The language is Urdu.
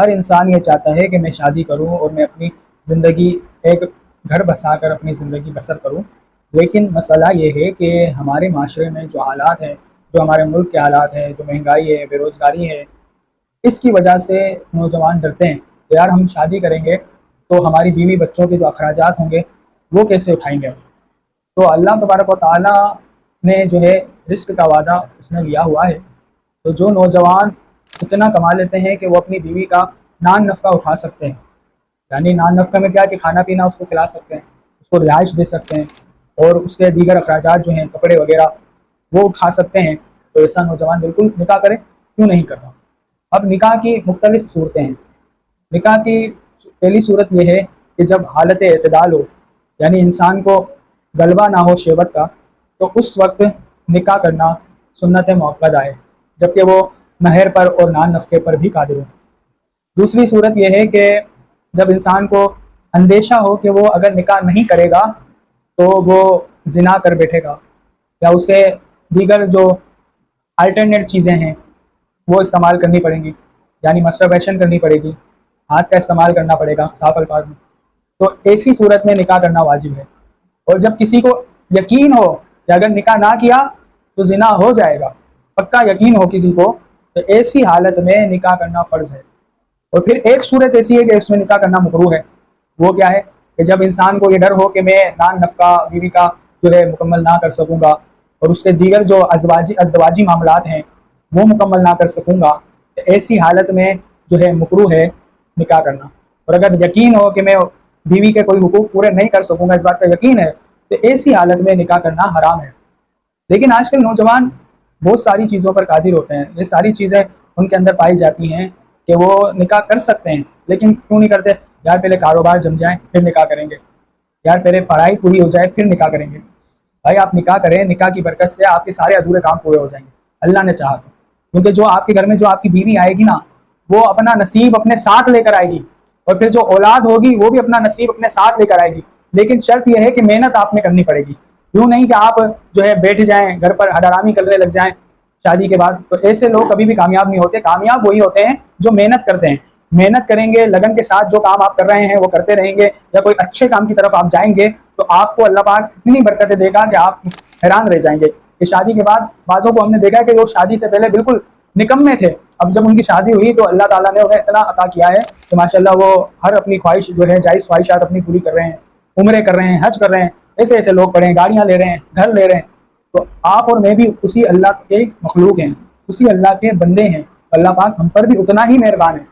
ہر انسان یہ چاہتا ہے کہ میں شادی کروں اور میں اپنی زندگی ایک گھر بسا کر اپنی زندگی بسر کروں، لیکن مسئلہ یہ ہے کہ ہمارے معاشرے میں جو حالات ہیں، جو ہمارے ملک کے حالات ہیں، جو مہنگائی ہے، بے روزگاری ہے، اس کی وجہ سے نوجوان ڈرتے ہیں کہ یار ہم شادی کریں گے تو ہماری بیوی بچوں کے جو اخراجات ہوں گے وہ کیسے اٹھائیں گے۔ تو اللہ تبارک و تعالیٰ نے جو ہے رزق کا وعدہ اس نے لیا ہوا ہے، تو جو نوجوان اتنا کما لیتے ہیں کہ وہ اپنی بیوی کا نان نفقہ اٹھا سکتے ہیں، یعنی نان نفقہ میں کیا کہ کھانا پینا اس کو کھلا سکتے ہیں، اس کو رہائش دے سکتے ہیں، اور اس کے دیگر اخراجات جو ہیں کپڑے وغیرہ وہ اٹھا سکتے ہیں، تو ایسا نوجوان بالکل نکاح کرے، کیوں نہیں کرنا۔ اب نکاح کی مختلف صورتیں ہیں۔ نکاح کی پہلی صورت یہ ہے کہ جب حالت اعتدال ہو، یعنی انسان کو غلبہ نہ ہو شہوت کا، تو اس وقت نکاح کرنا سنت موقدہ ہے، جبکہ وہ مہر پر اور نان نفقے پر بھی قادر ہو۔ دوسری صورت یہ ہے کہ جب انسان کو اندیشہ ہو کہ وہ اگر نکاح نہیں کرے گا تو وہ زنا کر بیٹھے گا، یا اسے دیگر جو الٹرنیٹ چیزیں ہیں وہ استعمال کرنی پڑیں گی، یعنی مسٹربیشن کرنی پڑے گی، ہاتھ کا استعمال کرنا پڑے گا صاف الفاظ میں، تو ایسی صورت میں نکاح کرنا واجب ہے۔ اور جب کسی کو یقین ہو کہ اگر نکاح نہ کیا تو زنا ہو جائے گا، پکا یقین ہو کسی کو، تو ایسی حالت میں نکاح کرنا فرض ہے۔ اور پھر ایک صورت ایسی ہے کہ اس میں نکاح کرنا مکروہ ہے، وہ کیا ہے کہ جب انسان کو یہ ڈر ہو کہ میں نان نفقہ بیوی کا جو ہے مکمل نہ کر سکوں گا، اور اس کے دیگر جو ازدواجی معاملات ہیں وہ مکمل نہ کر سکوں گا، تو ایسی حالت میں جو ہے مکروہ ہے نکاح کرنا۔ اور اگر یقین ہو کہ میں بیوی کے کوئی حقوق پورے نہیں کر سکوں گا، اس بات کا یقین ہے، تو ایسی حالت میں نکاح کرنا حرام ہے۔ لیکن آج کل نوجوان بہت ساری چیزوں پر قادر ہوتے ہیں، یہ ساری چیزیں ان کے اندر پائی جاتی ہیں کہ وہ نکاح کر سکتے ہیں، لیکن کیوں نہیں کرتے؟ یار پہلے کاروبار جم جائیں پھر نکاح کریں گے، یار پہلے پڑھائی پوری ہو جائے پھر نکاح کریں گے۔ بھائی آپ نکاح کریں، نکاح کی برکت سے آپ کے سارے ادھورے کام پورے ہو جائیں گے، اللہ نے چاہا تو۔ کیونکہ جو آپ کے گھر میں جو آپ کی بیوی آئے گی نا، وہ اپنا نصیب اپنے ساتھ لے کر آئے گی، اور پھر جو اولاد ہوگی وہ بھی اپنا نصیب اپنے ساتھ لے کر آئے گی، لیکن شرط یہ ہے کہ محنت آپ نے کرنی پڑے گی۔ یوں نہیں کہ آپ جو ہے بیٹھ جائیں گھر پر حرامی کرنے لگ جائیں شادی کے بعد، تو ایسے لوگ کبھی بھی کامیاب نہیں ہوتے۔ کامیاب وہی ہوتے ہیں جو محنت کرتے ہیں، محنت کریں گے، لگن کے ساتھ جو کام آپ کر رہے ہیں وہ کرتے رہیں گے، یا کوئی اچھے کام کی طرف آپ جائیں گے، تو آپ کو اللہ پاک اتنی برکتیں دے گا کہ آپ حیران رہ جائیں گے کہ شادی کے بعد بعضوں کو ہم نے دیکھا کہ وہ شادی سے پہلے بالکل نکمے تھے، اب جب ان کی شادی ہوئی تو اللہ تعالیٰ نے انہیں اتنا عطا کیا ہے کہ ماشاءاللہ وہ ہر اپنی خواہش جو ہے جائز خواہشات اپنی پوری کر رہے ہیں، عمرے کر رہے ہیں، حج کر رہے ہیں، ایسے ایسے لوگ پڑے ہیں، گاڑیاں لے رہے ہیں، گھر لے رہے ہیں۔ تو آپ اور میں بھی اسی اللہ کے مخلوق ہیں، اسی اللہ کے بندے ہیں، اللہ پاک ہم پر بھی اتنا ہی مہربان ہے۔